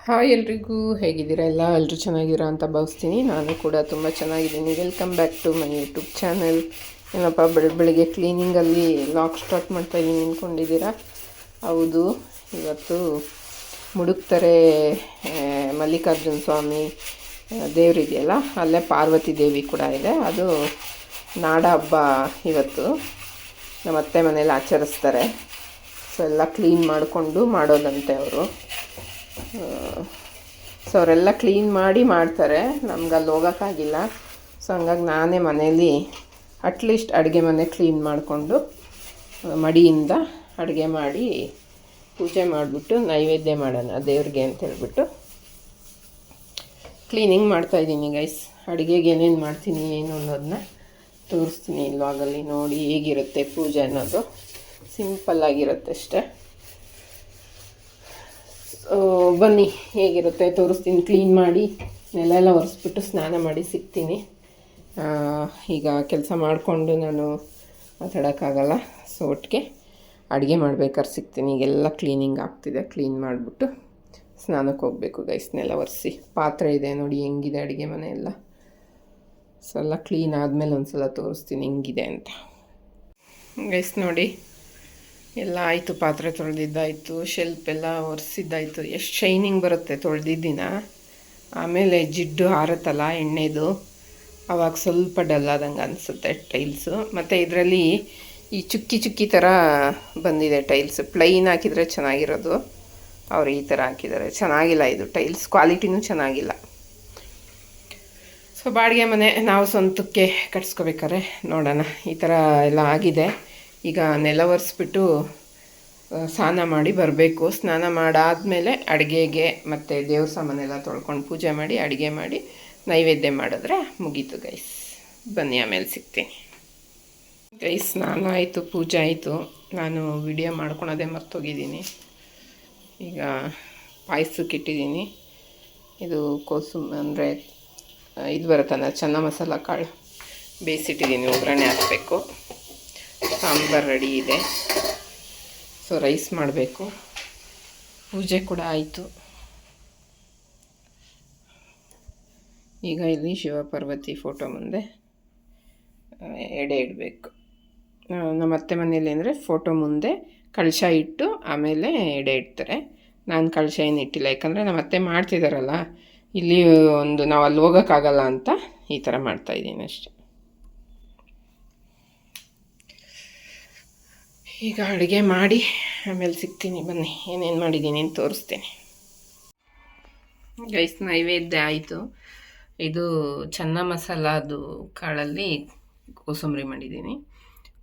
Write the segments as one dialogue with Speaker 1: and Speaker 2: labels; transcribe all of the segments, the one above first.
Speaker 1: Hi ಎಲ್ರಿಗೂ, ಹೇಗಿದ್ದೀರಾ? ಎಲ್ಲರೂ ಚೆನ್ನಾಗಿರೋ ಅಂತ ಭಾವಿಸ್ತೀನಿ. ನಾನು ಕೂಡ ತುಂಬ ಚೆನ್ನಾಗಿದ್ದೀನಿ. Welcome back to my YouTube channel. ಏನಪ್ಪ ಬೆಳಿಗ್ಗೆ ಕ್ಲೀನಿಂಗಲ್ಲಿ ಲಾಗ್ ಸ್ಟಾರ್ಟ್ ಮಾಡ್ತಾಯಿದ್ದೀನಿ ಅಂದ್ಕೊಂಡಿದ್ದೀರಾ? ಹೌದು, ಇವತ್ತು ಮುಡುಕ್ತಾರೆ ಮಲ್ಲಿಕಾರ್ಜುನ ಸ್ವಾಮಿ ದೇವರಿದೆಯಲ್ಲ, ಅಲ್ಲೇ ಪಾರ್ವತಿ ದೇವಿ ಕೂಡ ಇದೆ. ಅದು ನಾಡ ಹಬ್ಬ ಇವತ್ತು ನಮ್ಮ ಅತ್ತೆ ಮನೇಲಿ ಆಚರಿಸ್ತಾರೆ. ಸೊ ಎಲ್ಲ ಕ್ಲೀನ್ ಮಾಡಿಕೊಂಡು ಮಾಡೋದಂತೆ ಅವರು. ಸೊ ಅವರೆಲ್ಲ ಕ್ಲೀನ್ ಮಾಡಿ ಮಾಡ್ತಾರೆ, ನಮ್ಗೆ ಅಲ್ಲಿ ಹೋಗೋಕ್ಕಾಗಿಲ್ಲ. ಸೊ ಹಂಗಾಗಿ ನಾನೇ ಮನೇಲಿ ಅಟ್ಲೀಸ್ಟ್ ಅಡುಗೆ ಮನೆ ಕ್ಲೀನ್ ಮಾಡಿಕೊಂಡು ಮಡಿಯಿಂದ ಅಡುಗೆ ಮಾಡಿ ಪೂಜೆ ಮಾಡಿಬಿಟ್ಟು ನೈವೇದ್ಯ ಮಾಡೋಣ ದೇವ್ರಿಗೆ ಅಂತ ಹೇಳ್ಬಿಟ್ಟು ಕ್ಲೀನಿಂಗ್ ಮಾಡ್ತಾಯಿದ್ದೀನಿ ಗೈಸ್. ಅಡುಗೆಗೆ ಏನೇನು ಮಾಡ್ತೀನಿ ಏನು ಅನ್ನೋದನ್ನ ತೋರಿಸ್ತೀನಿ ಇಲ್ವಾಗಲ್ಲಿ. ನೋಡಿ ಹೇಗಿರುತ್ತೆ ಪೂಜೆ ಅನ್ನೋದು. ಸಿಂಪಲ್ಲಾಗಿರುತ್ತೆ ಅಷ್ಟೇ. ಬನ್ನಿ ಹೇಗಿರುತ್ತೆ ತೋರಿಸ್ತೀನಿ. ಕ್ಲೀನ್ ಮಾಡಿ ನೆಲ ಎಲ್ಲ ಒರೆಸ್ಬಿಟ್ಟು ಸ್ನಾನ ಮಾಡಿ ಸಿಗ್ತೀನಿ. ಈಗ ಕೆಲಸ ಮಾಡಿಕೊಂಡು ನಾನು ಮಾತಾಡೋಕ್ಕಾಗಲ್ಲ. ಸೊ ಒಟ್ಟಿಗೆ ಅಡುಗೆ ಮಾಡ್ಬೇಕಾದ್ರೆ ಸಿಗ್ತೀನಿ. ಈಗೆಲ್ಲ ಕ್ಲೀನಿಂಗ್ ಆಗ್ತಿದೆ. ಕ್ಲೀನ್ ಮಾಡಿಬಿಟ್ಟು ಸ್ನಾನಕ್ಕೆ ಹೋಗಬೇಕು ಗೈಸ್. ನೆಲ ಒರೆಸಿ ಪಾತ್ರೆ ಇದೆ ನೋಡಿ ಹೆಂಗಿದೆ ಅಡುಗೆ ಮನೆ ಎಲ್ಲ. ಸೊ ಎಲ್ಲ ಕ್ಲೀನ್ ಆದಮೇಲೆ ಒಂದು ಸಲ ತೋರಿಸ್ತೀನಿ ಹೆಂಗಿದೆ ಅಂತ ಗೈಸ್. ನೋಡಿ ಎಲ್ಲ ಆಯಿತು, ಪಾತ್ರೆ ತೊಳೆದಿದ್ದಾಯಿತು, ಶೆಲ್ಫ್ ಎಲ್ಲ ಒರೆಸಿದ್ದಾಯಿತು. ಎಷ್ಟು ಶೈನಿಂಗ್ ಬರುತ್ತೆ ತೊಳೆದಿದ್ದಿನ. ಆಮೇಲೆ ಜಿಡ್ಡು ಹಾರತ್ತಲ್ಲ ಎಣ್ಣೆದು, ಆವಾಗ ಸ್ವಲ್ಪ ಡಲ್ ಆದಂಗೆ ಅನಿಸುತ್ತೆ ಟೈಲ್ಸು. ಮತ್ತು ಇದರಲ್ಲಿ ಈ ಚುಕ್ಕಿ ಚುಕ್ಕಿ ಥರ ಬಂದಿದೆ ಟೈಲ್ಸ್. ಪ್ಲೈನ್ ಹಾಕಿದರೆ ಚೆನ್ನಾಗಿರೋದು, ಅವ್ರು ಈ ಥರ ಹಾಕಿದ್ದಾರೆ. ಚೆನ್ನಾಗಿಲ್ಲ ಇದು ಟೈಲ್ಸ್, ಕ್ವಾಲಿಟಿನೂ ಚೆನ್ನಾಗಿಲ್ಲ. ಸೊ ಬಾಡಿಗೆ ಮನೆ ನಾವು ಸ್ವಂತಕ್ಕೆ ಕಟ್ಸ್ಕೋಬೇಕಾರೆ ನೋಡೋಣ. ಈ ಥರ ಎಲ್ಲ ಆಗಿದೆ. ಈಗ ನೆಲ ಒರೆಸ್ಬಿಟ್ಟು ಸ್ನಾನ ಮಾಡಿ ಬರಬೇಕು. ಸ್ನಾನ ಮಾಡಾದಮೇಲೆ ಅಡುಗೆಗೆ ಮತ್ತು ದೇವ್ರ ಸಾಮಾನೆಲ್ಲ ತೊಳ್ಕೊಂಡು ಪೂಜೆ ಮಾಡಿ ಅಡುಗೆ ಮಾಡಿ ನೈವೇದ್ಯ ಮಾಡಿದ್ರೆ ಮುಗೀತು ಗೈಸ್. ಬನ್ನಿ ಆಮೇಲೆ ಸಿಗ್ತೀನಿ ಗೈಸ್. ಸ್ನಾನ ಆಯಿತು, ಪೂಜೆ ಆಯಿತು. ನಾನು ವಿಡಿಯೋ ಮಾಡ್ಕೊಳೋದೇ ಮರ್ತೋಗಿದ್ದೀನಿ. ಈಗ ಪಾಯಸಕ್ಕೆ ಇಟ್ಟಿದ್ದೀನಿ. ಇದು ಅಂದರೆ ಇದು ಬರುತ್ತಲ್ಲ ಚೆನ್ನ ಮಸಾಲ ಕಾಳು ಬೇಯಿಸಿಟ್ಟಿದ್ದೀನಿ, ಒಗ್ಗರಣೆ ಹಾಕಬೇಕು. ಸಾಂಬಾರು ರೆಡಿ ಇದೆ. ಸೊ ರೈಸ್ ಮಾಡಬೇಕು. ಪೂಜೆ ಕೂಡ ಆಯಿತು. ಈಗ ಇಲ್ಲಿ ಶಿವಪಾರ್ವತಿ ಫೋಟೋ ಮುಂದೆ ಎಡೆ ಇಡಬೇಕು. ನಮ್ಮ ಅತ್ತೆ ಮನೆಯಲ್ಲಿ ಅಂದರೆ ಫೋಟೋ ಮುಂದೆ ಕಳಶ ಇಟ್ಟು ಆಮೇಲೆ ಎಡೆ ಇಡ್ತಾರೆ. ನಾನು ಕಳಶ ಏನು ಇಟ್ಟಿಲ್ಲ, ಯಾಕಂದರೆ ನಮ್ಮ ಅತ್ತೆ ಮಾಡ್ತಿದ್ದಾರಲ್ಲ ಇಲ್ಲಿ ಒಂದು ನಾವು ಅಲ್ಲಿ ಹೋಗೋಕ್ಕಾಗಲ್ಲ ಅಂತ ಈ ಥರ ಮಾಡ್ತಾಯಿದ್ದೀನಿ ಅಷ್ಟೆ. ಈಗ ಅಡುಗೆ ಮಾಡಿ ಆಮೇಲೆ ಸಿಗ್ತೀನಿ. ಬನ್ನಿ ಏನೇನು ಮಾಡಿದ್ದೀನಿ ಅಂತ ತೋರಿಸ್ತೀನಿ ಗೈಸ್. ನೈವೇದ್ಯ ಆಯಿತು. ಇದು ಚೆನ್ನ ಮಸಾಲದು ಕಾಳಲ್ಲಿ ಕೋಸಂಬರಿ ಮಾಡಿದ್ದೀನಿ.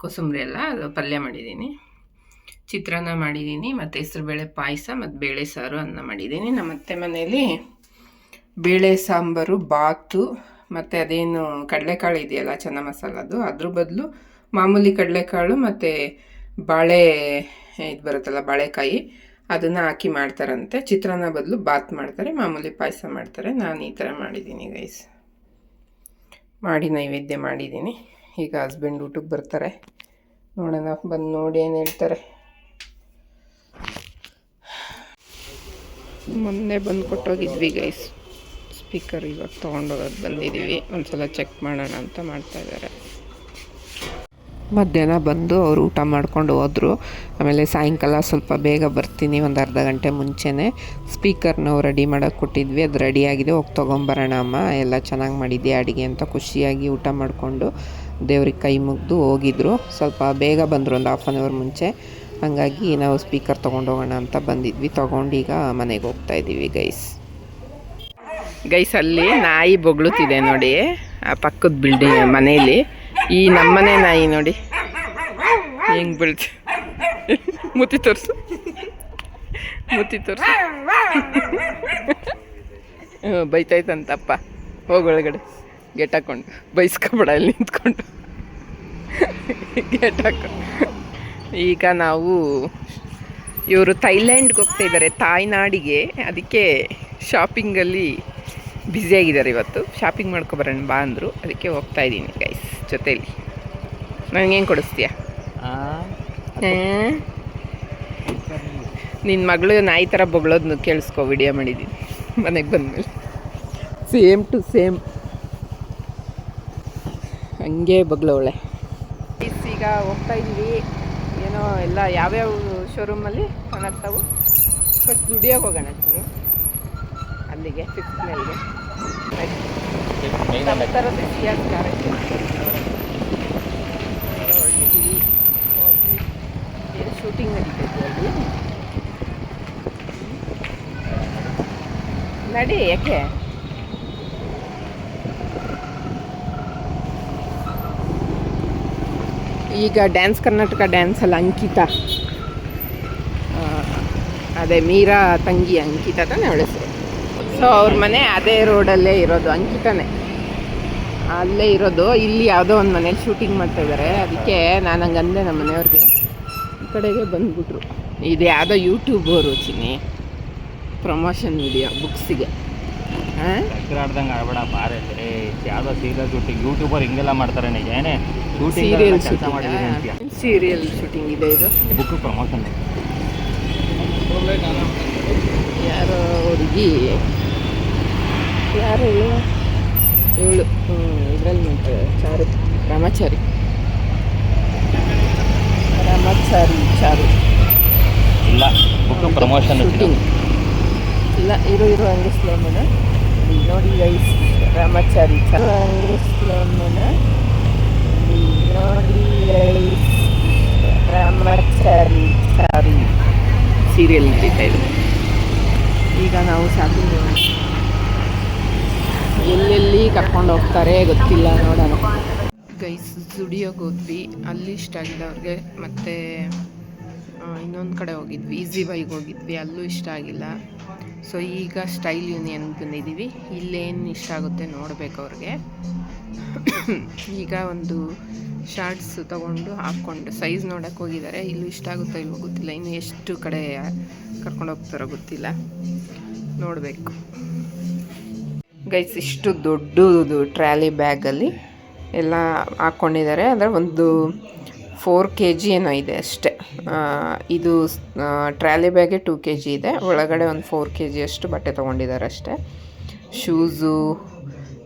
Speaker 1: ಕೋಸಂಬರಿ ಎಲ್ಲ ಅದು ಪಲ್ಯ ಮಾಡಿದ್ದೀನಿ. ಚಿತ್ರಾನ್ನ ಮಾಡಿದ್ದೀನಿ ಮತ್ತು ಹೆಸರುಬೇಳೆ ಪಾಯಸ ಮತ್ತು ಬೇಳೆ ಸಾರು ಅನ್ನ ಮಾಡಿದ್ದೀನಿ. ನಮ್ಮ ಅತ್ತೆ ಮನೆಯಲ್ಲಿ ಬೇಳೆ ಸಾಂಬಾರು, ಬಾತು ಮತ್ತು ಅದೇನು ಕಡಲೆಕಾಳು ಇದೆಯಲ್ಲ ಚೆನ್ನ ಮಸಾಲದು, ಅದ್ರ ಬದಲು ಮಾಮೂಲಿ ಕಡಲೆಕಾಳು ಮತ್ತು ಬಾಳೆ ಇದು ಬರುತ್ತಲ್ಲ ಬಾಳೆಕಾಯಿ, ಅದನ್ನು ಹಾಕಿ ಮಾಡ್ತಾರಂತೆ. ಚಿತ್ರಾನ್ನ ಬದಲು ಬಾತ್ ಮಾಡ್ತಾರೆ, ಮಾಮೂಲಿ ಪಾಯಸ ಮಾಡ್ತಾರೆ. ನಾನು ಈ ಥರ ಮಾಡಿದ್ದೀನಿ ಗೈಸ್. ಮಾಡಿ ನೈವೇದ್ಯ ಮಾಡಿದ್ದೀನಿ. ಈಗ ಹಸ್ಬೆಂಡ್ ಊಟಕ್ಕೆ ಬರ್ತಾರೆ, ನೋಡೋಣ. ಬಂದು ನೋಡಿ ಏನು ಹೇಳ್ತಾರೆ. ಮೊನ್ನೆ ಬಂದು ಕೊಟ್ಟೋಗಿದ್ವಿ ಗೈಸ್ ಸ್ಪೀಕರ್. ಇವಾಗ ತೊಗೊಂಡೋಗೋದು ಬಂದಿದ್ದೀವಿ. ಒಂದು ಸಲ ಚೆಕ್ ಮಾಡೋಣ ಅಂತ ಮಾಡ್ತಾಯಿದ್ದಾರೆ. ಮಧ್ಯಾಹ್ನ ಬಂದು ಅವರು ಊಟ ಮಾಡ್ಕೊಂಡು ಹೋದರು. ಆಮೇಲೆ ಸಾಯಂಕಾಲ ಸ್ವಲ್ಪ ಬೇಗ ಬರ್ತೀನಿ, ಒಂದು ಅರ್ಧ ಗಂಟೆ ಮುಂಚೆನೇ. ಸ್ಪೀಕರ್ ನಾವು ರೆಡಿ ಮಾಡೋಕ್ಕೆ ಕೊಟ್ಟಿದ್ವಿ, ಅದು ರೆಡಿಯಾಗಿದೆ. ಹೋಗಿ ತೊಗೊಂಬರೋಣ ಅಮ್ಮ, ಎಲ್ಲ ಚೆನ್ನಾಗಿ ಮಾಡಿದ್ದೆ ಅಡುಗೆ ಅಂತ ಖುಷಿಯಾಗಿ ಊಟ ಮಾಡಿಕೊಂಡು ದೇವ್ರಿಗೆ ಕೈ ಮುಗಿದು ಹೋಗಿದ್ರು. ಸ್ವಲ್ಪ ಬೇಗ ಬಂದರು, ಒಂದು ಹಾಫ್ ಆನ್ ಅವರ್ ಮುಂಚೆ. ಹಾಗಾಗಿ ನಾವು ಸ್ಪೀಕರ್ ತೊಗೊಂಡೋಗೋಣ ಅಂತ ಬಂದಿದ್ವಿ. ತೊಗೊಂಡು ಈಗ ಮನೆಗೆ ಹೋಗ್ತಾಯಿದ್ದೀವಿ ಗೈಸ್. ಅಲ್ಲಿ ನಾಯಿ ಬೊಗಳುತ್ತಿದೆ ನೋಡಿ, ಆ ಪಕ್ಕದ ಬಿಲ್ಡಿಂಗ್ ಮನೆಯಲ್ಲಿ. ಈ ನಮ್ಮನೆ ನಾಯಿ ನೋಡಿ ಹೆಂಗೆ ಬೀಳ್ತು. ಮುತ್ತಿ ತೋರಿಸು. ಬೈತಾಯ್ತಂತಪ್ಪ. ಹೋಗೊಳಗಡೆ ಗೇಟ್ ಹಾಕ್ಕೊಂಡು ಬೈಸ್ಕೊಬೇಡ, ಇಲ್ಲಿ ನಿಂತ್ಕೊಂಡು ಗೇಟ್ ಹಾಕೊಂಡು. ಈಗ ನಾವು ಇವರು ಥೈಲ್ಯಾಂಡ್ಗೆ ಹೋಗ್ತಾಯಿದ್ದಾರೆ, ತಾಯ್ನಾಡಿಗೆ. ಅದಕ್ಕೆ ಶಾಪಿಂಗಲ್ಲಿ ಬ್ಯುಸಿಯಾಗಿದ್ದಾರೆ ಇವತ್ತು. ಶಾಪಿಂಗ್ ಮಾಡ್ಕೊಬರೋಣ ಬಾ ಅಂದರು, ಅದಕ್ಕೆ ಹೋಗ್ತಾಯಿದ್ದೀನಿ ಗೈಸ್ ಜೊತೇಲಿ. ನನಗೇನು ಕೊಡಿಸ್ತೀಯಾ? ನಿನ್ನ ಮಗಳು ನಾಯಿ ಥರ ಬೊಗಳೋದ್ನು ಕೇಳಿಸ್ಕೊ, ವಿಡಿಯೋ ಮಾಡಿದ್ದೀನಿ ಮನೆಗೆ ಬಂದಮೇಲೆ. ಸೇಮ್ ಟು ಸೇಮ್ ಹಂಗೆ ಬೊಗಳವಳೆ. ಈಗ ಹೋಗ್ತಾ ಇದ್ದೀವಿ. ಏನೋ ಎಲ್ಲ ಯಾವ್ಯಾವ ಶೋರೂಮಲ್ಲಿ ಕಾಣತ್ತಾವು. ಫಸ್ಟ್ ಸ್ಟುಡಿಯೋಗೆ ಹೋಗೋಣ ಅಲ್ಲಿಗೆ 5th ಮೈಲ್ಗೆ. ನಮ್ಮ ಥರದ ಸಿಯಾಸ್ ಕ್ಯಾರೆಕ್ಟರ್ ಹೊರಟಿದ್ದೀವಿ. ಹೋಗಿ ಏನು ಶೂಟಿಂಗ್ ನಡೀತೈತಿ ಅಲ್ಲಿ. ನಡಿ, ಯಾಕೆ ಈಗ ಡ್ಯಾನ್ಸ್ ಕರ್ನಾಟಕ ಡ್ಯಾನ್ಸಲ್ಲಿ ಅಂಕಿತಾ, ಅದೇ ಮೀರಾ ತಂಗಿ ಅಂಕಿತಾ ತಾನೇ ಅವಳ ಹೆಸರು. ಸೊ ಅವ್ರ ಮನೆ ಅದೇ ರೋಡಲ್ಲೇ ಇರೋದು, ಅಂಕಿತಾನೆ ಅಲ್ಲೇ ಇರೋದು. ಇಲ್ಲಿ ಯಾವುದೋ ಒಂದು ಮನೇಲಿ ಶೂಟಿಂಗ್ ಮಾಡ್ತಾಯಿದ್ದಾರೆ. ಅದಕ್ಕೆ ನಾನು ಹಂಗೆ ಅಂದೆ ನಮ್ಮ ಮನೆಯವ್ರಿಗೆ, ಈ ಕಡೆಗೆ ಬಂದುಬಿಟ್ರು. ಇದು ಯಾವುದೋ ಯೂಟ್ಯೂಬರು ಚಿನ್ನಿ ಪ್ರಮೋಷನ್ ವಿಡಿಯೋ ಬುಕ್ಸಿಗೆ.
Speaker 2: ಆಡ್ದಂಗೆ ಆಡ್ಬೇಡ ಬಾರೆ, ಯಾವುದೋ ಸೀರಿಯಲ್ ಶೂಟಿಂಗ್ ಯೂಟ್ಯೂಬರ್ ಹಿಂಗೆಲ್ಲ ಮಾಡ್ತಾರೆ. ಏನೇ
Speaker 1: ಸೀರಿಯಲ್ ಸೀರಿಯಲ್ ಶೂಟಿಂಗ್ ಇದೆ ಇದು.
Speaker 2: Book promotion.
Speaker 1: ಯಾರೋ ಹುಡುಗಿ, ಯಾರು ಇವಳು ಇದರಲ್ಲಿ ಮಾಡ್ತಾರೆ, ಚಾರು ರಾಮಾಚಾರಿ ಚಾರು.
Speaker 2: ಇಲ್ಲ ಬುಕ್ ಪ್ರಮೋಷನ್
Speaker 1: ಶೂಟಿಂಗ್ ಇಲ್ಲ, ಇರೋ ಹಂಗೆ ಸ್ಲೋಮನ ನೋಡಿ ಗೈಸ್. ರಾಮಾಚಾರಿ ಹಂಗೆ ಸ್ಲೋಮನ ನೋಡಿ ಗೈಸ್. ರಾಮಾಚಾರಿ ಚಾರು ಸೀರಿಯಲ್ ನಡೀತಾ ಇದೆ. ಈಗ ನಾವು ಶಾಪಿಂಗ್ ಎಲ್ಲೆಲ್ಲಿ ಕರ್ಕೊಂಡು ಹೋಗ್ತಾರೆ ಗೊತ್ತಿಲ್ಲ, ನೋಡೋಣ ಗೈಸ್. ಸ್ಟುಡಿಯೋಗೆ ಹೋದ್ವಿ, ಅಲ್ಲಿ ಇಷ್ಟ ಆಗಿಲ್ಲ ಅವ್ರಿಗೆ. ಮತ್ತು ಇನ್ನೊಂದು ಕಡೆ ಹೋಗಿದ್ವಿ, ಈಸಿ ಬೈಗೆ ಹೋಗಿದ್ವಿ, ಅಲ್ಲೂ ಇಷ್ಟ ಆಗಿಲ್ಲ. ಸೊ ಈಗ ಸ್ಟೈಲ್ ಯೂನಿಯನ್ಗೆ ಬಂದಿದ್ದೀವಿ. ಇಲ್ಲೇನು ಇಷ್ಟ ಆಗುತ್ತೆ ನೋಡಬೇಕು ಅವ್ರಿಗೆ. ಈಗ ಒಂದು ಶಾರ್ಟ್ಸ್ ತೊಗೊಂಡು ಹಾಕ್ಕೊಂಡು ಸೈಜ್ ನೋಡೋಕ್ಕೆ ಹೋಗಿದ್ದಾರೆ. ಇಲ್ಲೂ ಇಷ್ಟ ಆಗುತ್ತೋ ಇಲ್ವೋ ಗೊತ್ತಿಲ್ಲ. ಇನ್ನು ಎಷ್ಟು ಕಡೆ ಕರ್ಕೊಂಡು ಹೋಗ್ತಾರೋ ಗೊತ್ತಿಲ್ಲ, ನೋಡಬೇಕು ಗೈಸ್. ಇಷ್ಟು ದೊಡ್ಡದು ಟ್ರಾಲಿ ಬ್ಯಾಗಲ್ಲಿ ಎಲ್ಲ ಹಾಕ್ಕೊಂಡಿದ್ದಾರೆ. ಅಂದರೆ ಒಂದು 4 kg ಏನೋ ಇದೆ ಅಷ್ಟೇ. ಇದು ಟ್ರಾಲಿ ಬ್ಯಾಗೆ 2 kg ಇದೆ. ಒಳಗಡೆ ಒಂದು 4 kg ಅಷ್ಟು ಬಟ್ಟೆ ತೊಗೊಂಡಿದ್ದಾರೆ ಅಷ್ಟೇ. ಶೂಸು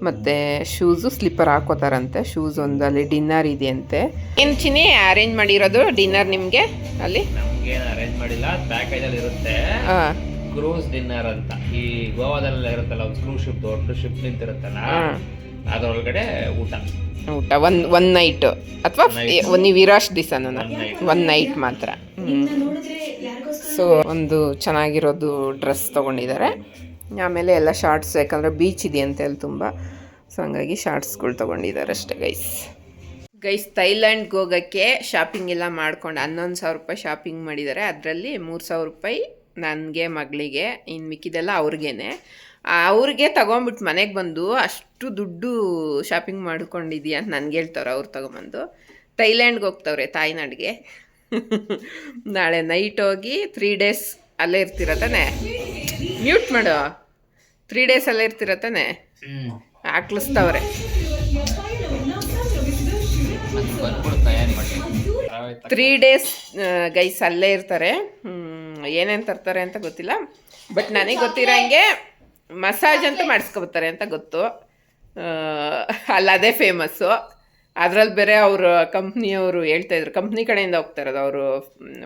Speaker 1: ಮತ್ತು ಸ್ಲಿಪ್ಪರ್ ಹಾಕೋತಾರಂತೆ. ಶೂಸ್ ಒಂದು ಅಲ್ಲಿ ಡಿನ್ನರ್ ಇದೆಯಂತೆ. ಏನು ಚಿನ್ನಿ ಅರೇಂಜ್ ಮಾಡಿರೋದು ಡಿನ್ನರ್ ನಿಮಗೆ ಅಲ್ಲಿ?
Speaker 2: ನಮ್ಗೇನು ಅರೇಂಜ್ ಮಾಡಿಲ್ಲ, ಪ್ಯಾಕೇಜಲ್ಲಿ ಇರುತ್ತೆ. ಕ್ರೂಸ್ ಡಿನ್ನರ್ ಅಂತ ಈ ಗೋವಾದಲ್ಲೆಲ್ಲ ಇರುತ್ತಲ್ಲ, ಒಂದು ಕ್ರೂಸ್ ಶಿಪ್, ದೊಡ್ಡ ಶಿಪ್ ನಿಂತಿರುತ್ತಲ್ಲ, ಅದರೊಳಗಡೆ ಊಟ
Speaker 1: ಒನ್ ನೈಟ್ ಅಥವಾ ನೀವು ಇರೋಷ್ಟು ದಿವಸನೂ ಒನ್ ನೈಟ್ ಮಾತ್ರ. ಸೊ ಒಂದು ಚೆನ್ನಾಗಿರೋದು ಡ್ರೆಸ್ ತೊಗೊಂಡಿದ್ದಾರೆ. ಆಮೇಲೆ ಎಲ್ಲ ಶಾರ್ಟ್ಸ್, ಯಾಕಂದರೆ ಬೀಚ್ ಇದೆಯಂತೆ ಅಲ್ಲಿ ತುಂಬ. ಸೊ ಹಂಗಾಗಿ ಶಾರ್ಟ್ಸ್ಗಳು ತೊಗೊಂಡಿದ್ದಾರೆ ಅಷ್ಟೇ ಗೈಸ್. ಥೈಲ್ಯಾಂಡ್ಗೆ ಹೋಗೋಕ್ಕೆ ಶಾಪಿಂಗ್ ಎಲ್ಲ ಮಾಡ್ಕೊಂಡು 11,000 ರೂಪಾಯಿ ಶಾಪಿಂಗ್ ಮಾಡಿದ್ದಾರೆ. ಅದರಲ್ಲಿ 3,000 ರೂಪಾಯಿ ನನಗೆ, ಮಗಳಿಗೆ, ಇನ್ನು ಮಿಕ್ಕಿದೆಲ್ಲ ಅವ್ರಿಗೇನೆ. ಅವ್ರಿಗೆ ತೊಗೊಂಬಿಟ್ಟು ಮನೆಗೆ ಬಂದು ಅಷ್ಟು ದುಡ್ಡು ಶಾಪಿಂಗ್ ಮಾಡ್ಕೊಂಡಿದ್ದೀಯ ಅಂತ ನನಗೆ ಹೇಳ್ತವ್ರೆ. ಅವ್ರು ತೊಗೊಂಬಂದು ಥೈಲ್ಯಾಂಡ್ಗೆ ಹೋಗ್ತವ್ರೆ, ತಾಯ್ನಾಡಿಗೆ. ನಾಳೆ ನೈಟ್ ಹೋಗಿ 3 days ಅಲ್ಲೇ ಇರ್ತಿರತ್ತಾನೆ. ಮ್ಯೂಟ್ ಮಾಡು. 3 days ಅಲ್ಲೇ ಇರ್ತಿರತ್ತಾನೆ. ಹಾಕ್ಲಿಸ್ತವ್ರೆ. 3 days ಗೈಸ್ ಅಲ್ಲೇ ಇರ್ತಾರೆ. ಏನೇನು ತರ್ತಾರೆ ಅಂತ ಗೊತ್ತಿಲ್ಲ, ಬಟ್ ನನಗೆ ಗೊತ್ತಿರೋ ಹಂಗೆ ಮಸಾಜ್ ಅಂತೂ ಮಾಡಿಸ್ಕೊಬರ್ತಾರೆ ಅಂತ ಗೊತ್ತು. ಅಲ್ಲದೇ ಫೇಮಸ್ಸು. ಅದರಲ್ಲಿ ಬೇರೆ ಅವರು ಕಂಪ್ನಿಯವರು ಹೇಳ್ತಾಯಿದ್ರು, ಕಂಪ್ನಿ ಕಡೆಯಿಂದ ಹೋಗ್ತಾ ಇರೋದು, ಅವರು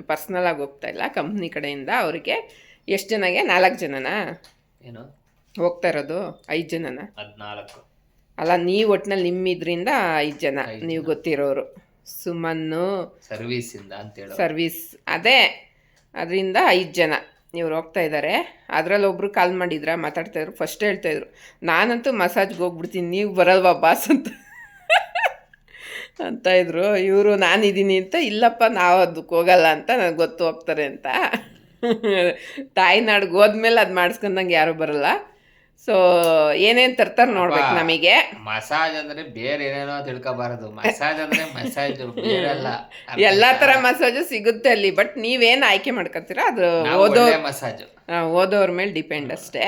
Speaker 1: ಪರ್ಸ್ನಲಾಗಿ ಹೋಗ್ತಾ ಇಲ್ಲ, ಕಂಪ್ನಿ ಕಡೆಯಿಂದ. ಅವರಿಗೆ ಎಷ್ಟು ಜನಗೆ? 4 ಜನನಾ
Speaker 2: ಏನು
Speaker 1: ಹೋಗ್ತಾ ಇರೋದು? 5 ಜನನಾ?
Speaker 2: 14
Speaker 1: ಅಲ್ಲ, ನೀವು ಒಟ್ಟಿನಲ್ಲಿ ನಿಮ್ಮಿದ್ರಿಂದ 5 ಜನ ನೀವು ಗೊತ್ತಿರೋರು. ಸುಮನ್ನು
Speaker 2: ಸರ್ವೀಸಿಂದ ಅಂತೇಳಿ
Speaker 1: ಸರ್ವೀಸ್, ಅದೇ ಅದರಿಂದ 5 ಜನ ಇವ್ರು ಹೋಗ್ತಾ ಇದ್ದಾರೆ. ಅದರಲ್ಲಿ ಒಬ್ರು ಕಾಲ್ ಮಾಡಿದ್ರ, ಮಾತಾಡ್ತಾಯಿದ್ರು. ಫಸ್ಟ್ ಹೇಳ್ತಾಯಿದ್ರು, ನಾನಂತೂ ಮಸಾಜ್ಗೆ ಹೋಗ್ಬಿಡ್ತೀನಿ, ನೀವು ಬರಲ್ವಾ ಬಾಸ್ ಅಂತ ಇದ್ರು. ಇವರು ನಾನಿದ್ದೀನಿ ಅಂತ, ಇಲ್ಲಪ್ಪ ನಾವು ಅದಕ್ಕೆ ಹೋಗಲ್ಲ ಅಂತ ನನಗೆ ಗೊತ್ತು, ಹೋಗ್ತಾರೆ ಅಂತ. ತಾಯ್ನಾಡಿಗೆ ಹೋದ್ಮೇಲೆ ಅದು ಮಾಡಿಸ್ಕೊಂಡಂಗೆ ಯಾರು ಬರಲ್ಲ. ಸೊ ಏನೇನು ತರ್ತಾರೆ ನೋಡ್ಬೇಕು ನಮಗೆ.
Speaker 2: ಮಸಾಜ್ ಅಂದ್ರೆ ಬೇರೆ ಏನೇನೋ ತಿಳ್ಕೊಬಾರದು. ಮಸಾಜ್ ಅಂದ್ರೆ ಮಸಾಜ್, ಬೇರೆಲ್ಲ
Speaker 1: ಎಲ್ಲ ಥರ ಮಸಾಜು ಸಿಗುತ್ತೆ ಅಲ್ಲಿ. ಬಟ್ ನೀವೇನು ಆಯ್ಕೆ ಮಾಡ್ಕೊತೀರ ಅದು
Speaker 2: ಮಸಾಜ್
Speaker 1: ಓದೋರ ಮೇಲೆ ಡಿಪೆಂಡ್ ಅಷ್ಟೇ.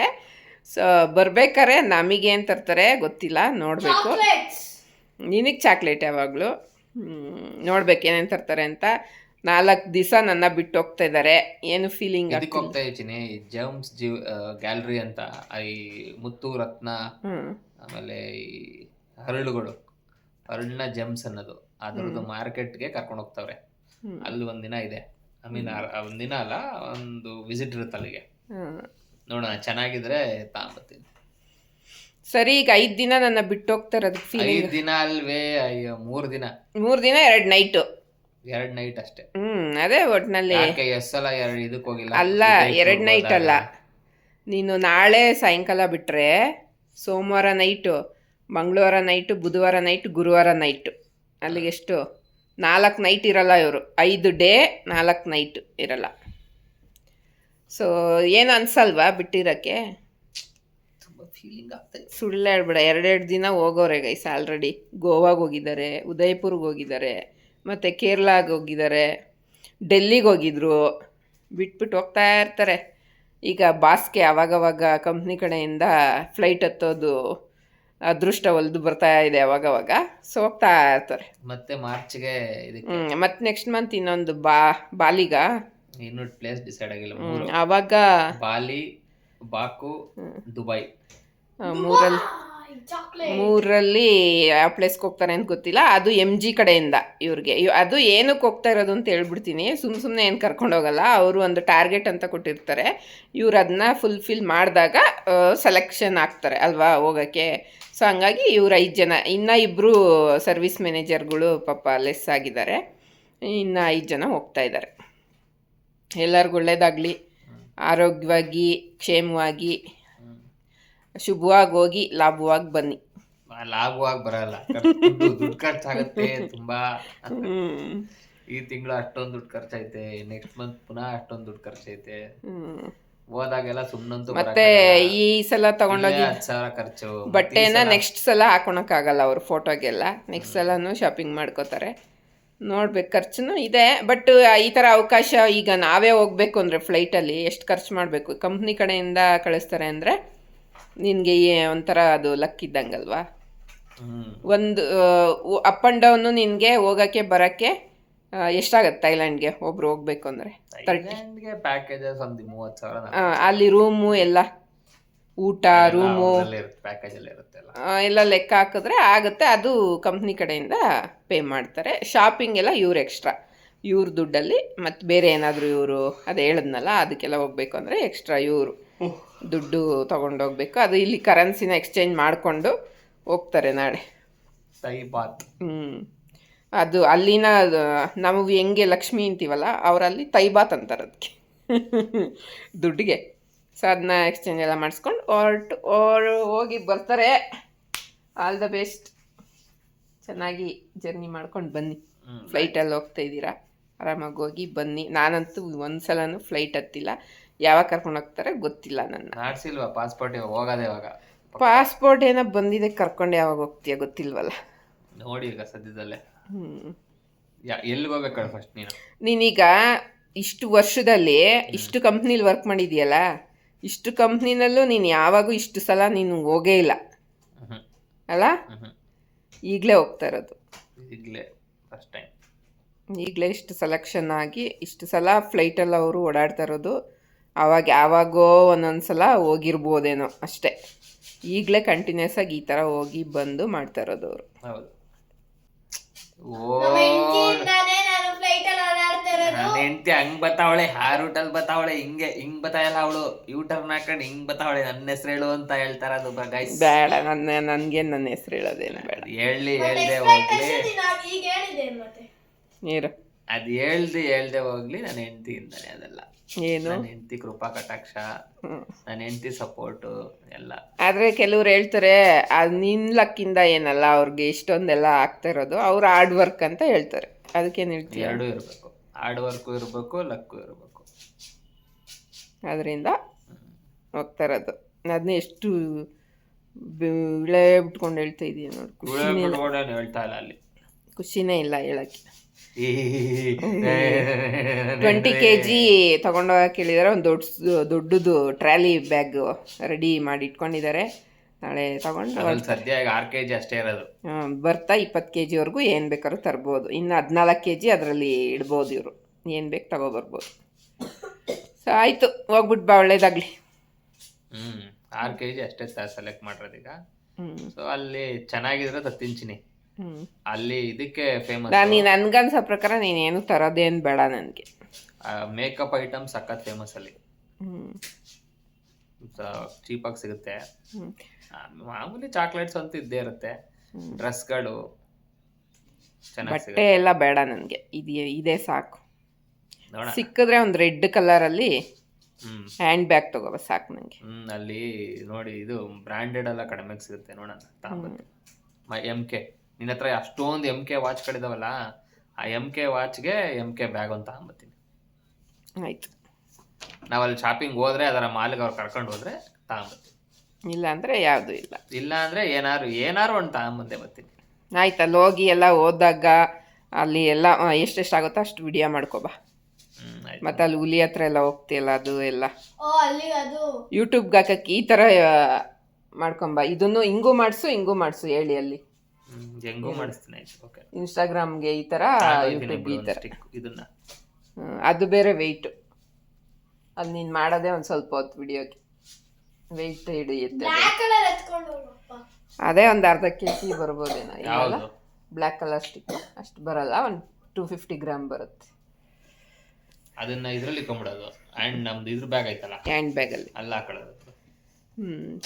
Speaker 1: ಸೊ ಬರ್ಬೇಕಾರೆ ನಮಗೇನು ತರ್ತಾರೆ ಗೊತ್ತಿಲ್ಲ, ನೋಡಬೇಕು. ನಿನಗೆ ಚಾಕ್ಲೇಟ್ ಯಾವಾಗಲೂ ನೋಡ್ಬೇಕು ಏನೇನು ತರ್ತಾರೆ ಅಂತ. 4 ದಿವಸ ನನ್ನ ಬಿಟ್ಟು ಹೋಗ್ತಾ ಇದ್ದಾರೆ. ಏನು ಫೀಲಿಂಗ್
Speaker 2: ಇದಕ್ಕೆ ಹೋಗ್ತಾ ಇದ್ದೀನಿ, ಜಮ್ಸ್ ಗ್ಯಾಲರಿ ಅಂತ, ಈ ಮುತ್ತು ರತ್ನ ಆಮೇಲೆ ಈ ಹರಳಿನ ಜಮ್ಸ್ ಅನ್ನೋದು ಅದ್ರದ್ದು ಮಾರ್ಕೆಟ್ಗೆ ಕರ್ಕೊಂಡು ಹೋಗ್ತಾವ್ರೆ. ಅಲ್ಲಿ ಒಂದಿನ ಇದೆ, ಐ ಮೀನ್ ಒಂದಿನ ಅಲ್ಲ, ಒಂದು ವಿಸಿಟ್ ಇರುತ್ತೆ ಅಲ್ಲಿಗೆ. ನೋಡೋಣ, ಚೆನ್ನಾಗಿದ್ರೆ ತಗೊಂಬರ್ತೀನಿ.
Speaker 1: ಸರಿ, ಈಗ 5 ದಿನ ನನ್ನ ಬಿಟ್ಟು ಹೋಗ್ತಾರೆ. ಅದಕ್ಕೆ ಫೀಲಿಂಗ್
Speaker 2: 5 ದಿನ ಅಲ್ವೇ? ಅಯ್ಯೋ 3 ದಿನ.
Speaker 1: 2 ನೈಟು.
Speaker 2: 2 ನೈಟ್ ಅಷ್ಟೇ.
Speaker 1: ಅದೇ ಒಟ್ಟಿನಲ್ಲಿ
Speaker 2: ಎಷ್ಟು ಸಲ ಇದಕ್ಕೆ ಹೋಗಿಲ್ಲ.
Speaker 1: ಅಲ್ಲ, 2 ನೈಟ್ ಅಲ್ಲ. ನೀನು ನಾಳೆ ಸಾಯಂಕಾಲ ಬಿಟ್ಟರೆ ಸೋಮವಾರ ನೈಟು, ಮಂಗಳವಾರ ನೈಟು, ಬುಧವಾರ ನೈಟು, ಗುರುವಾರ ನೈಟು, ಅಲ್ಲಿಗೆ ಎಷ್ಟು 4 ನೈಟ್ ಇರಲ್ಲ ಇವರು. 5 ಡೇ 4 ನೈಟ್ ಇರಲ್ಲ. ಸೊ ಏನು ಅನ್ಸಲ್ವಾ ಬಿಟ್ಟಿರೋಕ್ಕೆ?
Speaker 2: ತುಂಬ ಫೀಲಿಂಗ್ ಆಗ್ತದೆ.
Speaker 1: ಸುಳ್ಳು ಹೇಳ್ಬೇಡ. 2 ದಿನ ಹೋಗೋರೆ ಗೈಸ್. ಆಲ್ರೆಡಿ ಗೋವಾಗೆ ಹೋಗಿದ್ದಾರೆ, ಉದಯಪುರ್ಗೆ ಹೋಗಿದ್ದಾರೆ, ಮತ್ತು ಕೇರಳಾಗೆ ಹೋಗಿದ್ದಾರೆ, ಡೆಲ್ಲಿಗೆ ಹೋಗಿದ್ರು. ಬಿಟ್ಬಿಟ್ಟು ಹೋಗ್ತಾ ಇರ್ತಾರೆ. ಈಗ ಬಾಸ್ಗೆ ಅವಾಗವಾಗ ಕಂಪ್ನಿ ಕಡೆಯಿಂದ ಫ್ಲೈಟ್ ಹತ್ತೋದು ಅದೃಷ್ಟ ಒಲ್ದು ಬರ್ತಾ ಇದೆ ಅವಾಗವಾಗ. ಸೊ ಹೋಗ್ತಾ ಇರ್ತಾರೆ.
Speaker 2: ಮತ್ತೆ ಮಾರ್ಚ್ಗೆ
Speaker 1: ಮತ್ತೆ ನೆಕ್ಸ್ಟ್ ಮಂತ್ ಇನ್ನೊಂದು ಬಾಲಿಗ
Speaker 2: ಇನ್ನೂ ಪ್ಲೇಸ್ ಡಿಸೈಡ್ ಆಗಿಲ್ಲ.
Speaker 1: ಆವಾಗ
Speaker 2: ಬಾಲಿ, ಬಾಕು, ದುಬೈ,
Speaker 1: ಮೂರಲ್ಲಿ ಯಾವ ಪ್ಲೇಸ್ಗೆ ಹೋಗ್ತಾರೆ ಅಂತ ಗೊತ್ತಿಲ್ಲ. ಅದು MG ಕಡೆಯಿಂದ ಇವ್ರಿಗೆ. ಅದು ಏನಕ್ಕೆ ಹೋಗ್ತಾ ಇರೋದು ಅಂತ ಹೇಳ್ಬಿಡ್ತೀನಿ. ಸುಮ್ಮನೆ ಏನು ಕರ್ಕೊಂಡು ಹೋಗಲ್ಲ. ಅವರು ಒಂದು ಟಾರ್ಗೆಟ್ ಅಂತ ಕೊಟ್ಟಿರ್ತಾರೆ. ಇವ್ರು ಅದನ್ನ ಫುಲ್ಫಿಲ್ ಮಾಡಿದಾಗ ಸೆಲೆಕ್ಷನ್ ಆಗ್ತಾರೆ ಅಲ್ವಾ ಹೋಗೋಕ್ಕೆ. ಸೊ ಹಂಗಾಗಿ ಇವ್ರು 5 ಜನ, ಇನ್ನೂ 2 ಸರ್ವಿಸ್ ಮ್ಯಾನೇಜರ್ಗಳು ಪಾಪ ಲೆಸ್ ಆಗಿದ್ದಾರೆ. ಇನ್ನು 5 ಜನ ಹೋಗ್ತಾ ಇದ್ದಾರೆ. ಎಲ್ಲರಿಗೂ ಒಳ್ಳೇದಾಗಲಿ, ಆರೋಗ್ಯವಾಗಿ, ಕ್ಷೇಮವಾಗಿ, ಶುಭವಾಗಿ ಹೋಗಿ ಲಾಭವಾಗಿ ಬನ್ನಿ.
Speaker 2: ಲಾಭವಾಗಿ ಬರಲ್ಲ, ದುಡ್ಡು ಖರ್ಚಾಗುತ್ತೆ ತುಂಬಾ. ಈ ತಿಂಗಳು ಅಷ್ಟೊಂದು ದುಡ್ಡು ಖರ್ಚೈತೆ, ನೆಕ್ಸ್ಟ್ ಮಂತ್ ಪುನಃ ಅಷ್ಟೊಂದು ದುಡ್ಡು ಖರ್ಚೈತೆ. ಹೋದಾಗೆಲ್ಲ ಸುಮ್ಮನಂತೂ
Speaker 1: ಮತ್ತೆ ಈ ಸಲ ತಗೊಂಡೋಗಿ
Speaker 2: 10,000 ಖರ್ಚು.
Speaker 1: ಬಟ್ಟೆನ ನೆಕ್ಸ್ಟ್ ಸಲ ಹಾಕೊಳಕ್ಕಾಗಲ್ಲ ಅವ್ರ ಫೋಟೋಗೆಲ್ಲ. ನೆಕ್ಸ್ಟ್ ಸಲನೂ ಶಾಪಿಂಗ್ ಮಾಡ್ಕೋತಾರೆ. ನೋಡ್ಬೇಕು, ಖರ್ಚು ಇದೆ. ಬಟ್ ಈ ಥರ ಅವಕಾಶ ಈಗ ನಾವೇ ಹೋಗ್ಬೇಕು ಅಂದರೆ ಫ್ಲೈಟಲ್ಲಿ ಎಷ್ಟು ಖರ್ಚು ಮಾಡಬೇಕು. ಕಂಪ್ನಿ ಕಡೆಯಿಂದ ಕಳಿಸ್ತಾರೆ ಅಂದರೆ ನಿನಗೆ ಒಂಥರ ಅದು ಲಕ್ ಇದ್ದಂಗಲ್ವಾ. ಒಂದು ಅಪ್ ಆ್ಯಂಡ್ ಡೌನು ನಿನಗೆ ಹೋಗೋಕ್ಕೆ ಬರೋಕ್ಕೆ ಎಷ್ಟಾಗತ್ತೆ ಥೈಲ್ಯಾಂಡ್ಗೆ ಒಬ್ರು ಹೋಗ್ಬೇಕು ಅಂದರೆ?
Speaker 2: 30 ಪ್ಯಾಕೇಜಸ್ ಒಂದು 30,000.
Speaker 1: ಅಲ್ಲಿ ರೂಮು ಎಲ್ಲ, ಊಟ, ರೂಮು
Speaker 2: ಪ್ಯಾಕೇಜಲ್ಲಿ ಇರುತ್ತೆ
Speaker 1: ಎಲ್ಲ ಲೆಕ್ಕ ಹಾಕಿದ್ರೆ ಆಗುತ್ತೆ. ಅದು ಕಂಪ್ನಿ ಕಡೆಯಿಂದ ಪೇ ಮಾಡ್ತಾರೆ. ಶಾಪಿಂಗ್ ಎಲ್ಲ ಇವ್ರು ಎಕ್ಸ್ಟ್ರಾ, ಇವ್ರ ದುಡ್ಡಲ್ಲಿ. ಮತ್ತು ಬೇರೆ ಏನಾದರೂ ಇವರು ಅದೇ ಹೇಳಿದ್ನಲ್ಲ ಅದಕ್ಕೆಲ್ಲ ಹೋಗ್ಬೇಕು ಅಂದರೆ ಎಕ್ಸ್ಟ್ರಾ ಇವರು ದುಡ್ಡು ತೊಗೊಂಡೋಗ್ಬೇಕು. ಅದು ಇಲ್ಲಿ ಕರೆನ್ಸಿನ ಎಕ್ಸ್ಚೇಂಜ್ ಮಾಡಿಕೊಂಡು ಹೋಗ್ತಾರೆ ನಾಳೆ.
Speaker 2: ತೈಬಾತ್.
Speaker 1: ಅದು ಅಲ್ಲಿನ ನಾವು ಹೆಂಗೆ ಲಕ್ಷ್ಮಿ ಅಂತೀವಲ್ಲ, ಅವರಲ್ಲಿ ತೈಬಾತ್ ಅಂತಾರೆ ಅದಕ್ಕೆ ದುಡ್ಡಿಗೆ. ಸೊ ಅದನ್ನ ಎಕ್ಸ್ಚೇಂಜ್ ಎಲ್ಲ ಮಾಡಿಸ್ಕೊಂಡು ಹೋಗಿ ಬರ್ತಾರೆ. All the best. ಚೆನ್ನಾಗಿ ಜರ್ನಿ ಮಾಡ್ಕೊಂಡು ಬನ್ನಿ. ಫ್ಲೈಟಲ್ಲಿ ಹೋಗ್ತಾ ಇದ್ದೀರಾ, ಆರಾಮಾಗಿ ಹೋಗಿ ಬನ್ನಿ. ನಾನಂತೂ ಒಂದು ಸಲನೂ ಫ್ಲೈಟ್ ಹತ್ತಿಲ್ಲ. ಯಾವಾಗ ಕರ್ಕೊಂಡು ಹೋಗ್ತಾರೆ ಗೊತ್ತಿಲ್ಲ. ನನ್ನ
Speaker 2: ಮಾಡಿಸಿಲ್ವಾ ಪಾಸ್ಪೋರ್ಟ್? ಹೋಗೋದೇ ಇವಾಗ.
Speaker 1: ಪಾಸ್ಪೋರ್ಟ್ ಏನೋ ಬಂದಿದೆ, ಕರ್ಕೊಂಡು ಯಾವಾಗ ಹೋಗ್ತೀಯ ಗೊತ್ತಿಲ್ವಲ್ಲ.
Speaker 2: ನೋಡಿ ಈಗ ಸದ್ಯದಲ್ಲೇ ಎಲ್ಲಿಗೆ ಹೋಗ್ಬೇಕು ಫಸ್ಟ್
Speaker 1: ನೀನೀಗ ಇಷ್ಟು ವರ್ಷದಲ್ಲಿ ಇಷ್ಟು ಕಂಪ್ನಿಲಿ ವರ್ಕ್ ಮಾಡಿದ್ಯಲ್ಲ, ಇಷ್ಟು ಕಂಪ್ನಿನಲ್ಲೂ ನೀನು ಯಾವಾಗೂ ಇಷ್ಟು ಸಲ ನೀನು ಹೋಗೇ ಇಲ್ಲ ಅಲ್ಲ? ಈಗಲೇ ಹೋಗ್ತಾ ಇರೋದು.
Speaker 2: ಈಗಲೇ ಫಸ್ಟ್ ಟೈಮ್.
Speaker 1: ಈಗಲೇ ಇಷ್ಟು ಸೆಲೆಕ್ಷನ್ ಆಗಿ ಇಷ್ಟು ಸಲ ಫ್ಲೈಟಲ್ಲಿ ಅವರು ಓಡಾಡ್ತಾ ಇರೋದು. ಆವಾಗ ಯಾವಾಗೋ ಒಂದೊಂದು ಸಲ ಹೋಗಿರ್ಬೋದೇನೋ ಅಷ್ಟೇ. ಈಗಲೇ ಕಂಟಿನ್ಯೂಸ್ ಆಗಿ ಈ ಥರ ಹೋಗಿ ಬಂದು ಮಾಡ್ತಾ ಇರೋದು ಅವರು.
Speaker 2: ಹೌದು. ನನ್ನ ಹೆಂಡತಿ ಹಂಗ್ ಬತ್ತಾವಳೆ, ಆ ರೂಟಲ್ಲಿ ಬತ್ತಾವಳೆ, ಹಿಂಗ್ ಬತ್ತಾಯಲ್ಲ ಅವಳು, ಯೂಟರ್ನ್ ಹಾಕೊಂಡು ಹಿಂಗ್ ಬತ್ತಾವಳೆ. ನನ್ನ ಹೆಸರು ಹೇಳು ಅಂತ ಹೇಳ್ತಾರ. ಅದು ಗೈಸ್
Speaker 1: ಬೇಡ, ನನ್ಗೆ ನನ್ನ ಹೆಸರು ಹೇಳೋದೇನು ಬೇಡ.
Speaker 2: ಹೇಳ್ದೆ ಹೋಗ್ಲಿ
Speaker 1: ನೀರು,
Speaker 2: ಅದು ಹೇಳ್ದೆ ಹೋಗ್ಲಿ. ನನ್ನ ಹೆಂಡತಿಯಿಂದಾನೆ ಅದೆಲ್ಲ.
Speaker 1: ಏನು
Speaker 2: ನನ್ನ ಹೆಂಡತಿ ಕೃಪಾ ಕಟಾಕ್ಷ, ನನ್ನ ಹೆಂಡತಿ ಸಪೋರ್ಟು ಎಲ್ಲ.
Speaker 1: ಆದ್ರೆ ಕೆಲವ್ರು ಹೇಳ್ತಾರೆ ಅದು ನಿನ್ ಲಕ್ಕಿಂದ ಏನಲ್ಲ, ಅವ್ರಿಗೆ ಇಷ್ಟೊಂದೆಲ್ಲ ಆಗ್ತಾ ಇರೋದು ಅವ್ರ ಹಾರ್ಡ್ ವರ್ಕ್ ಅಂತ ಹೇಳ್ತಾರೆ. ಅದಕ್ಕೇನು ಹೇಳ್ತೀವಿ?
Speaker 2: ಎರಡೂ ಇರಬೇಕು, ಹಾರ್ಡ್ ವರ್ಕು ಇರಬೇಕು, ಲಕ್ಕು ಇರಬೇಕು.
Speaker 1: ಅದರಿಂದ ಹೋಗ್ತಾ ಇರೋದು. ಅದನ್ನೇ ಎಷ್ಟು ಬಿಳೆ ಬಿಟ್ಕೊಂಡು ಹೇಳ್ತಾ ಇದೀಯ ನೋಡಿ.
Speaker 2: ಹೇಳ್ತಾ ಇಲ್ಲ ಅಲ್ಲಿ,
Speaker 1: ಖುಷಿನೇ ಇಲ್ಲ ಹೇಳಕ್ಕೆ. 20 kg ತಗೊಂಡೋಗಕ್ಕೆ ಹೇಳಿದಾರೆ. ಒಂದು ದೊಡ್ಡದು ಟ್ರಾಲಿ ಬ್ಯಾಗ್ ರೆಡಿ ಮಾಡಿ ಇಟ್ಕೊಂಡಿದ್ದಾರೆ. ನಾಳೆ ತಗೊಂಡು
Speaker 2: ಸದ್ಯ 6 kg ಅಷ್ಟೇ ಇರೋದು.
Speaker 1: ಬರ್ತಾ 20 kg ವರೆಗೂ ಏನು ಬೇಕಾದ್ರೂ ತರ್ಬೋದು. ಇನ್ನು 14 kg ಅದರಲ್ಲಿ ಇಡ್ಬೋದು ಇವರು. ಏನು ಬೇಕು ತಗೊಬರ್ಬೋದು. ಸೊ ಆಯಿತು, ಹೋಗ್ಬಿಟ್ಟು ಬಾ, ಒಳ್ಳೇದಾಗಲಿ.
Speaker 2: 6 kg ಅಷ್ಟೇ ಸೆಲೆಕ್ಟ್ ಮಾಡಿರೋದೀಗ.
Speaker 1: ಹ್ಞೂ
Speaker 2: ಸೊ ಅಲ್ಲಿ ಚೆನ್ನಾಗಿದ್ರೆ ತತ್ತಿಂಚಿನಿ.
Speaker 1: ಹ್ಞೂ
Speaker 2: ಅಲ್ಲಿ ಇದಕ್ಕೆ ಫೇಮಸ್.
Speaker 1: ನನ್ಗನ್ಸೋ ಪ್ರಕಾರ ನೀನೇನು ತರೋದೇನು ಬೇಡ ನನಗೆ.
Speaker 2: ಮೇಕಪ್ ಐಟಮ್ ಸಖತ್ ಫೇಮಸ್ ಅಲ್ಲಿ.
Speaker 1: ಹ್ಞೂ
Speaker 2: ಚೀಪಾಗಿ ಸಿಗುತ್ತೆ.
Speaker 1: ಹ್ಞೂ
Speaker 2: ಮಾಮೂಲಿ ಚಾಕ್ಲೇಟ್ಸ್ ಅಂತ ಇದ್ದೇ ಇರುತ್ತೆ. ಡ್ರೆಸ್ಗಳು ಚೆನ್ನಾಗಿ
Speaker 1: ಬಟ್ಟೆ
Speaker 2: ಸಿಗುತ್ತೆ.
Speaker 1: ಎಲ್ಲ ಬೇಡ ನನಗೆ, ಇದೇ ಸಾಕು.
Speaker 2: ನೋಡೋಣ.
Speaker 1: ಸಿಕ್ಕಿದ್ರೆ ಒಂದು ರೆಡ್ ಕಲರಲ್ಲಿ
Speaker 2: ಹ್ಮ್
Speaker 1: ಹ್ಯಾಂಡ್ ಬ್ಯಾಗ್ ತಗೋಬ ಸಾಕು ನನಗೆ.
Speaker 2: ಅಲ್ಲಿ ನೋಡಿ, ಇದು ಬ್ರ್ಯಾಂಡೆಡ್ ಎಲ್ಲ ಕಡಿಮೆಗೆ ಸಿಗುತ್ತೆ. ನೋಡೋಣ ತಗೊಂಬರ್ತೀನಿ. MK ನಿನ್ನ ಹತ್ರ ಅಷ್ಟೊಂದು MK ವಾಚ್ಗಳಿದಾವಲ್ಲ, ಆ MK ವಾಚ್ಗೆ MK ಬ್ಯಾಗ್ ಅಂತ ತಗೊಂಬರ್ತೀನಿ.
Speaker 1: ಆಯಿತು.
Speaker 2: ನಾವಲ್ಲಿ ಶಾಪಿಂಗ್ ಹೋದ್ರೆ ಅದರ ಮಾಲ್ಗೆ ಅವ್ರು ಕರ್ಕೊಂಡು ಹೋದ್ರೆ ತಗೊಂಬರ್ತೀನಿ.
Speaker 1: ಇಲ್ಲ ಅಂದರೆ ಯಾವುದೂ ಇಲ್ಲ.
Speaker 2: ಇಲ್ಲ ಅಂದ್ರೆ ಏನಾರು ಒಂದು ತಗೊಂಬಂದೆ ಬರ್ತೀನಿ.
Speaker 1: ಆಯ್ತು, ಅಲ್ಲಿ ಹೋಗಿ ಎಲ್ಲ ಹೋದಾಗ ಅಲ್ಲಿ ಎಲ್ಲ ಎಷ್ಟೆಷ್ಟಾಗುತ್ತೋ ಅಷ್ಟು ವಿಡಿಯೋ ಮಾಡ್ಕೊಬಾ.
Speaker 2: ಆಯ್ತು.
Speaker 1: ಮತ್ತು ಅಲ್ಲಿ ಹುಲಿ ಹತ್ರ ಎಲ್ಲ ಹೋಗ್ತಿಯಲ್ಲ, ಅದು ಎಲ್ಲ
Speaker 3: ಅದು
Speaker 1: ಯೂಟ್ಯೂಬ್ಗೆ ಹಾಕಕ್ಕೆ ಈ ಥರ ಮಾಡ್ಕೊಂಬ. ಇದನ್ನು ಹಿಂಗೂ ಮಾಡಿಸು ಹೇಳಿ ಅಲ್ಲಿ
Speaker 2: ಹೆಂಗೂ ಮಾಡಿಸ್ತೀನಿ. ಆಯ್ತು, ಓಕೆ.
Speaker 1: ಇನ್ಸ್ಟಾಗ್ರಾಮ್ಗೆ ಈ ಥರ, ಯೂಟ್ಯೂಬ್ಗೆ ಈ ಥರ.
Speaker 2: ಇದನ್ನ
Speaker 1: ಅದು ಬೇರೆ ವೆಯ್ಟು. ಅಲ್ಲಿ ನೀನು ಮಾಡೋದೇ ಒಂದು ಸ್ವಲ್ಪ ಹೊತ್ತು ವಿಡಿಯೋಗೆ ವೆಯ್ಟ್ ಹಿಡಿಯುತ್ತೆ.
Speaker 3: ಬ್ಲ್ಯಾಕ್ ಕಲರ್ ಎತ್ಕೊಂಡು ಹೋಗಪ್ಪ.
Speaker 1: ಅದೇ ಒಂದು ಅರ್ಧ kg ಬರ್ಬೋದೇನೋ. ಇಲ್ಲ
Speaker 2: ಯಾವುದು?
Speaker 1: ಬ್ಲ್ಯಾಕ್ ಕಲರ್ ಸ್ಟಿಕ್ ಅಷ್ಟು ಬರಲ್ಲ, ಒಂದು 250 ಗ್ರಾಮ್ ಬರುತ್ತೆ.
Speaker 2: ಅದನ್ನ ಇದ್ರಲ್ಲಿ ಇಟ್ಕೊಂಡ್ಬಿಡೋದು. ಆ್ಯಂಡ್ ನಮ್ದು ಇದ್ರ ಬ್ಯಾಗ್ ಐತಲ್ಲ,
Speaker 1: ಹ್ಯಾಂಡ್ ಬ್ಯಾಗಲ್ಲಿ.
Speaker 2: ಅಲ್ಲ ಹಾಕೊಳ್ಳೋದು.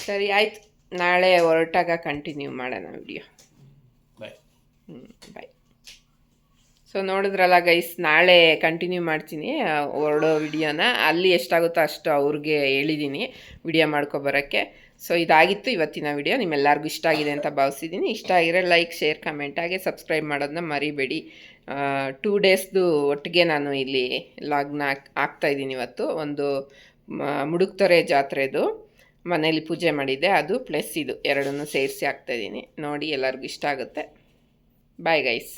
Speaker 1: ಸರಿ ಆಯ್ತು, ನಾಳೆ ಹೊರಟಾಗ ಕಂಟಿನ್ಯೂ ಮಾಡೋಣ ವಿಡಿಯೋ.
Speaker 2: ಬಾಯ್.
Speaker 1: ಬಾಯ್. ಸೊ ನೋಡಿದ್ರಲ್ಲ ಗೈಸ್, ನಾಳೆ ಕಂಟಿನ್ಯೂ ಮಾಡ್ತೀನಿ ಹೊರಡೋ ವಿಡಿಯೋನ. ಅಲ್ಲಿ ಎಷ್ಟಾಗುತ್ತೋ ಅಷ್ಟು ಅವ್ರಿಗೆ ಹೇಳಿದ್ದೀನಿ ವಿಡಿಯೋ ಮಾಡ್ಕೊಬರೋಕ್ಕೆ. ಸೊ ಇದಾಗಿತ್ತು ಇವತ್ತಿನ ವಿಡಿಯೋ. ನಿಮ್ಮೆಲ್ಲರಿಗೂ ಇಷ್ಟ ಆಗಿದೆ ಅಂತ ಭಾವಿಸಿದ್ದೀನಿ. ಇಷ್ಟ ಆಗಿರೋ ಲೈಕ್, ಶೇರ್, ಕಮೆಂಟ್, ಹಾಗೆ ಸಬ್ಸ್ಕ್ರೈಬ್ ಮಾಡೋದನ್ನ ಮರಿಬೇಡಿ. 2 ಡೇಸ್ದು ಒಟ್ಟಿಗೆ ನಾನು ಇಲ್ಲಿ ಲಾಗ್ನ ಹಾಕ್ತಾಯಿದ್ದೀನಿ. ಇವತ್ತು ಒಂದು ಮುಡುಕ್ತೊರೆ ಜಾತ್ರೆದು ಮನೇಲಿ ಪೂಜೆ ಮಾಡಿದ್ದೆ, ಅದು ಪ್ಲಸ್ ಇದು ಎರಡನ್ನೂ ಸೇರಿಸಿ ಹಾಕ್ತಾಯಿದ್ದೀನಿ. ನೋಡಿ, ಎಲ್ಲರಿಗೂ ಇಷ್ಟ ಆಗುತ್ತೆ. Bye guys.